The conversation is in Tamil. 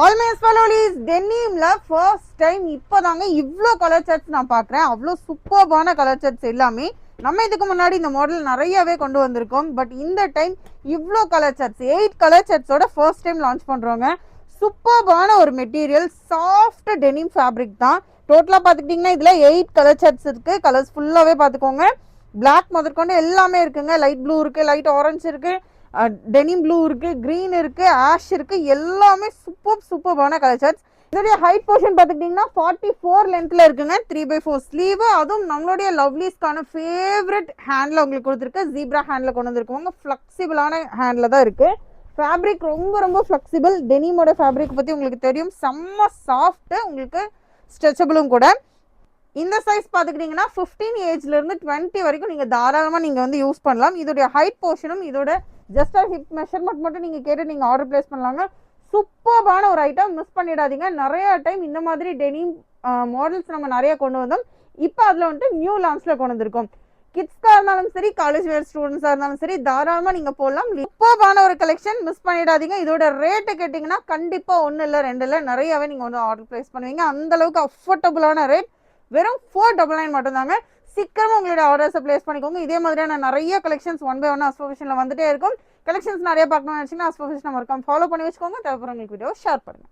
ஆல்மேஸ் ஃபாலோலிஸ் டெனிம்ல ஃபர்ஸ்ட் டைம் இப்போதாங்க இவ்வளோ கலர் சார்ட்ஸ் நான் பார்க்குறேன். அவ்வளோ சூப்பர்பான கலர் சார்ட்ஸ் எல்லாமே நம்ம இதுக்கு முன்னாடி இந்த மாடல் நிறையவே கொண்டு வந்திருக்கோம். பட் இந்த டைம் இவ்வளோ கலர் சார்ட்ஸ் 8 கலர் சார்ட்ஸோட ஃபர்ஸ்ட் டைம் லான்ச் பண்ணுறோங்க. சூப்பர்பான ஒரு மெட்டீரியல், சாஃப்ட் டெனிம் ஃபேப்ரிக் தான். டோட்டலாக பார்த்துக்கிட்டிங்கன்னா இதில் 8 கலர் சார்ட்ஸ் இருக்குது. கலர்ஸ் ஃபுல்லாகவே பார்த்துக்கோங்க. பிளாக் முதற்கொண்டு எல்லாமே இருக்குங்க. லைட் ப்ளூ இருக்குது, லைட் ஆரஞ்சு இருக்குது, டெனிம் ப்ளூ இருக்கு, கிரீன் இருக்கு, ஆஷ் இருக்கு. எல்லாமே சூப்பர்பான கலர் சார்ட்ஸ். இதோடைய ஹைட் போர்ஷன் பார்த்துக்கிட்டிங்கன்னா 44 லென்த்ல இருக்குங்க. 3/4 ஸ்லீவ். அதுவும் நம்மளுடைய லவ்லீஸ்க்கான ஃபேவரட் ஹேண்ட்ல உங்களுக்கு கொடுத்துருக்கு. ஜீப்ரா ஹேண்ட்ல கொண்டு வந்திருக்கவங்க ஃப்ளெக்சிபிளான ஹேண்ட்ல தான் இருக்கு. ஃபேப்ரிக் ரொம்ப ஃப்ளெக்சிபிள். டெனிமோட ஃபேப்ரிக் பற்றி உங்களுக்கு தெரியும், செம்ம சாஃப்ட், உங்களுக்கு ஸ்ட்ரெச்சபிளும் கூட. இந்த சைஸ் பார்த்துக்கிட்டிங்கன்னா 15 ஏஜ்ல இருந்து 20 வரைக்கும் நீங்கள் தாராளமாக நீங்கள் வந்து யூஸ் பண்ணலாம். இதோடைய ஹைட் போர்ஷனும் இதோட ஜஸ்ட் ஹிப் மெஷர்மெண்ட் மட்டும் நீங்கள் கேட்டு நீங்கள் ஆர்டர் பிளேஸ் பண்ணலாங்க. சூப்பர்பான ஒரு ஐட்டம், மிஸ் பண்ணிடாதீங்க. நிறைய டைம் இந்த மாதிரி டெனிம் மாடல்ஸ் நம்ம நிறைய கொண்டு வந்தோம். இப்போ அதில் வந்துட்டு நியூ லான்ச்சில் கொண்டு வந்திருக்கோம். கிட்ஸ்க்காக இருந்தாலும் சரி, காலேஜ் வேர் ஸ்டூடெண்ட்ஸாக இருந்தாலும் சரி, தாராளமாக நீங்கள் போடலாம். சூப்பர்பான ஒரு கலெக்ஷன், மிஸ் பண்ணிடாதீங்க. இதோட ரேட்டு கேட்டிங்கன்னா கண்டிப்பாக 1 இல்லை 2 இல்லை, நிறையாவே நீங்கள் வந்து ஆர்டர் பிளேஸ் பண்ணுவீங்க. அந்தளவுக்கு அஃபோர்டபுளான ரேட், வெறும் 499 மட்டும்தாங்க. சீக்கிரமா உங்களோட ஆர்டர்ஸை பிளேஸ் பண்ணிக்கோங்க. இதே மாதிரியான நிறைய கலெக்ஷன்ஸ் 1 by 1 அஸ்ட்ரோவிஷன்ல வந்துட்டே இருக்கும். கலெக்ஷன்ஸ் நிறைய பார்க்கணும்னு நினைச்சீங்கன்னா அஸ்ட்ரோவிஷன் மறக்காம ஃபாலோ பண்ணி வச்சுக்கோங்க. தேவைப்படுற உங்களுக்கு வீடியோ ஷேர் பண்ணுங்க.